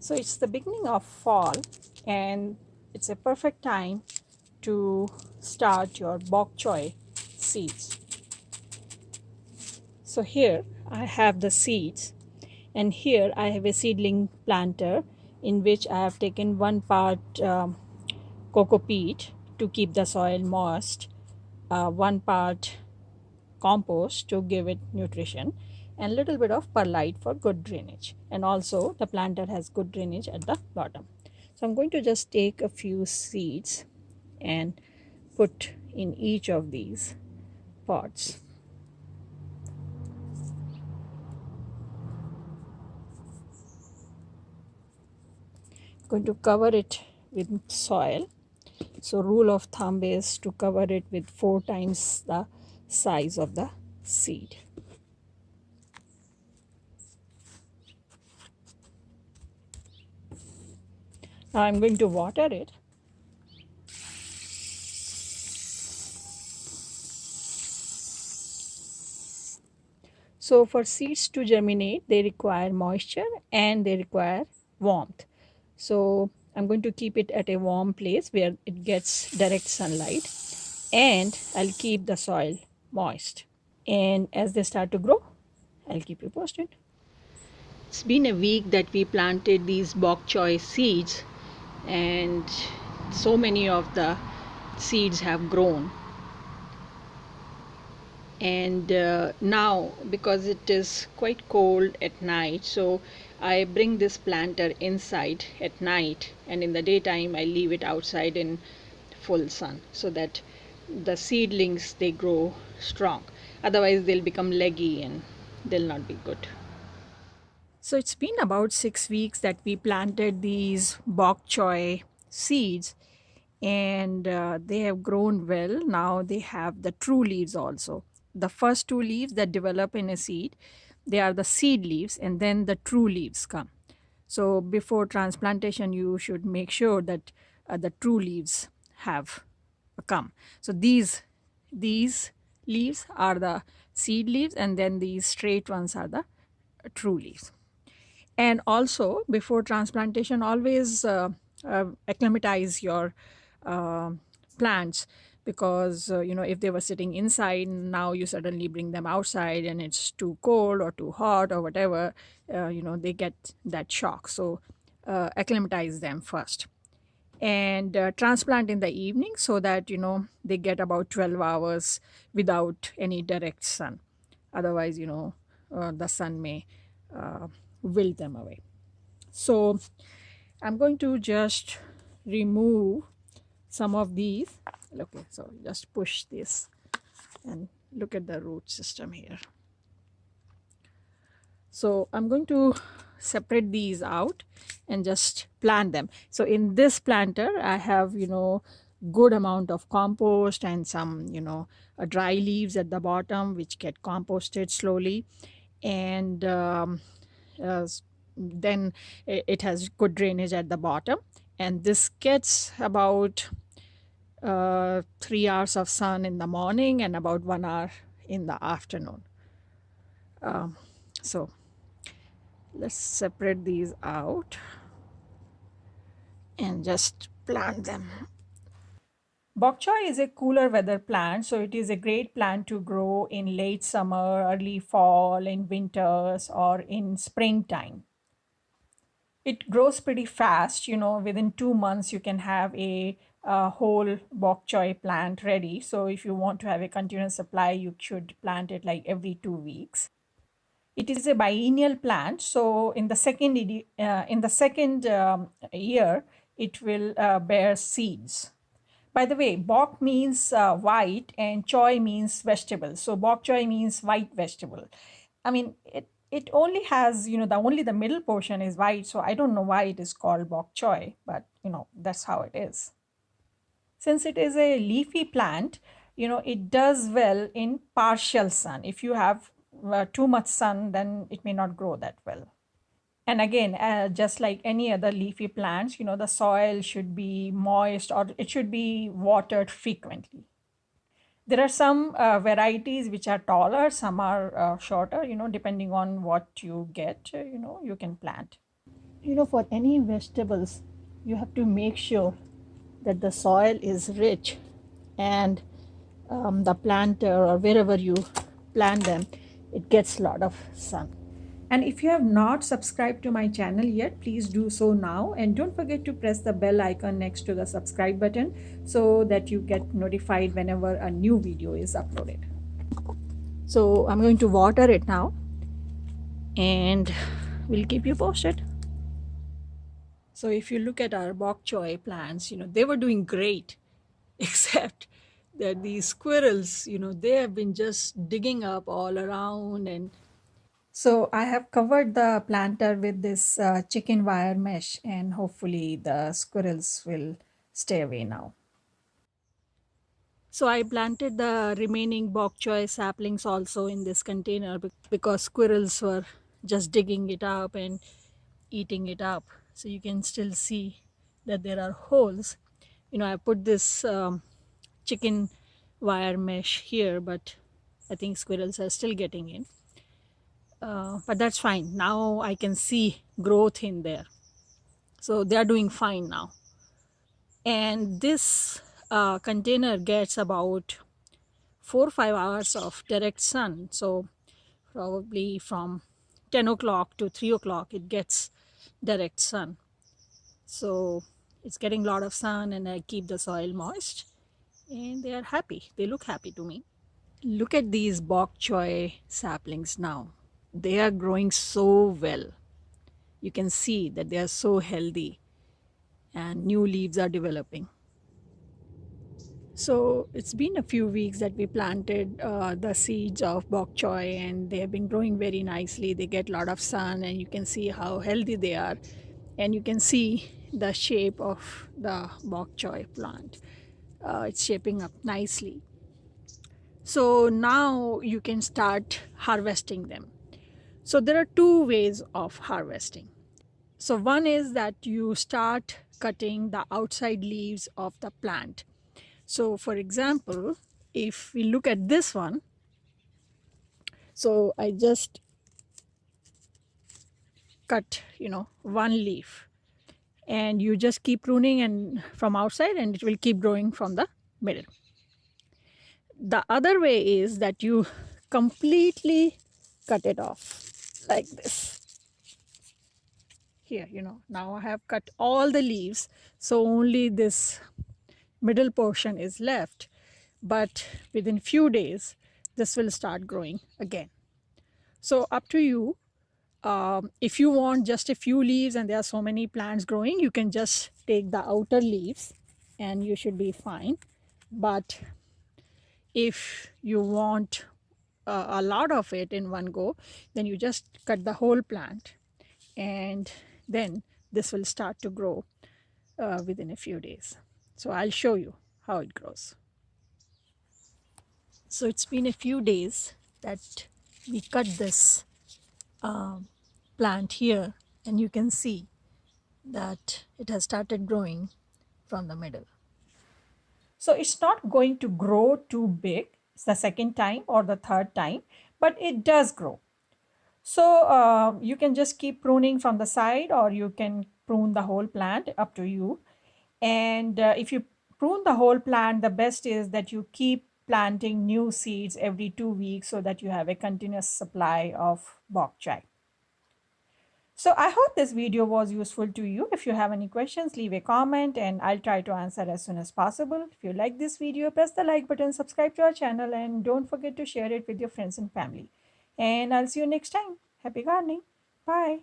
So it's the beginning of fall, and it's a perfect time to start your bok choy seeds. So here I have the seeds, and here I have a seedling planter in which I have taken 1 part coco peat to keep the soil moist, 1 part compost to give it nutrition, and a little bit of perlite for good drainage. And also the planter has good drainage at the bottom. So I'm going to just take a few seeds and put in each of these pots. I'm going to cover it with soil. So rule of thumb is to cover it with 4 times the size of the seed. Now I'm going to water it. So for seeds to germinate, they require moisture and they require warmth. So I'm going to keep it at a warm place where it gets direct sunlight, and I'll keep the soil moist. And as they start to grow, I'll keep you posted. It's been a week that we planted these bok choy seeds, and so many of the seeds have grown. And now, because it is quite cold at night, so I bring this planter inside at night, and in the daytime I leave it outside in full sun so that the seedlings, they grow strong. Otherwise they'll become leggy and they'll not be good. So it's been about 6 weeks that we planted these bok choy seeds, and they have grown well. Now they have the true leaves also. The first 2 leaves that develop in a seed, they are the seed leaves, and then the true leaves come. So before transplantation, you should make sure that the true leaves have come. So these leaves are the seed leaves, and then these straight ones are the true leaves. And also before transplantation, always acclimatize your uh, plants, because if they were sitting inside, now you suddenly bring them outside and it's too cold or too hot or whatever, they get that shock. So acclimatize them first, and transplant in the evening so that they get about 12 hours without any direct sun. Otherwise, the sun may wilt them away. So I'm going to just remove some of these. Okay, so just push this and look at the root system here. So I'm going to separate these out and just plant them. So in this planter, I have, good amount of compost and some, dry leaves at the bottom, which get composted slowly. And uh, then it has good drainage at the bottom. And this gets about 3 hours of sun in the morning and about 1 hour in the afternoon. So let's separate these out and just plant them. Bok choy is a cooler weather plant, so it is a great plant to grow in late summer, early fall, in winters, or in springtime. It grows pretty fast. Within 2 months you can have a whole bok choy plant ready. So if you want to have a continuous supply, you should plant it like every 2 weeks. It is a biennial plant, so in the second year, it will bear seeds. By the way, bok means white and choy means vegetable. So bok choy means white vegetable. I mean, it only has, the middle portion is white, so I don't know why it is called bok choy, but that's how it is. Since it is a leafy plant, it does well in partial sun. If you have too much sun, then it may not grow that well. And again, just like any other leafy plants, the soil should be moist or it should be watered frequently. There are some varieties which are taller, some are shorter, depending on what you get, you can plant. For any vegetables, you have to make sure that the soil is rich, and the planter or wherever you plant them, it gets a lot of sun. And if you have not subscribed to my channel yet, please do so now, and don't forget to press the bell icon next to the subscribe button so that you get notified whenever a new video is uploaded. So I'm going to water it now, and we'll keep you posted. So if you look at our bok choy plants, they were doing great, except that these squirrels, they have been just digging up all around. And so I have covered the planter with this chicken wire mesh, and hopefully the squirrels will stay away now. So I planted the remaining bok choy saplings also in this container because squirrels were just digging it up and eating it up. So you can still see that there are holes. I put this chicken wire mesh here, but I think squirrels are still getting in. But that's fine. Now I can see growth in there. So they are doing fine now. And this container gets about 4 or 5 hours of direct sun. So probably from 10 o'clock to 3 o'clock, it gets direct sun. So it's getting a lot of sun, and I keep the soil moist, and they are happy. They look happy to me. Look at these bok choy saplings now. They are growing so well. You can see that they are so healthy, and new leaves are developing. So it's been a few weeks that we planted the seeds of bok choy, and they have been growing very nicely. They get a lot of sun, and you can see how healthy they are. And you can see the shape of the bok choy plant. It's shaping up nicely. So now you can start harvesting them. So there are two ways of harvesting. So one is that you start cutting the outside leaves of the plant. So for example, if we look at this one, so I just cut, one leaf, and you just keep pruning and from outside, and it will keep growing from the middle. The other way is that you completely cut it off like this. Here, now I have cut all the leaves, so only this middle portion is left. But within few days, this will start growing again. So up to you. If you want just a few leaves and there are so many plants growing, you can just take the outer leaves and you should be fine. But if you want a lot of it in one go, then you just cut the whole plant, and then this will start to grow within a few days. So I'll show you how it grows. So it's been a few days that we cut this plant here, and you can see that it has started growing from the middle. So it's not going to grow too big. It's the second time or the third time, but it does grow. So you can just keep pruning from the side, or you can prune the whole plant, up to you. And if you prune the whole plant, the best is that you keep planting new seeds every 2 weeks so that you have a continuous supply of bok choy. So I hope this video was useful to you. If you have any questions, leave a comment and I'll try to answer as soon as possible. If you like this video, press the like button, subscribe to our channel, and don't forget to share it with your friends and family. And I'll see you next time. Happy gardening. Bye.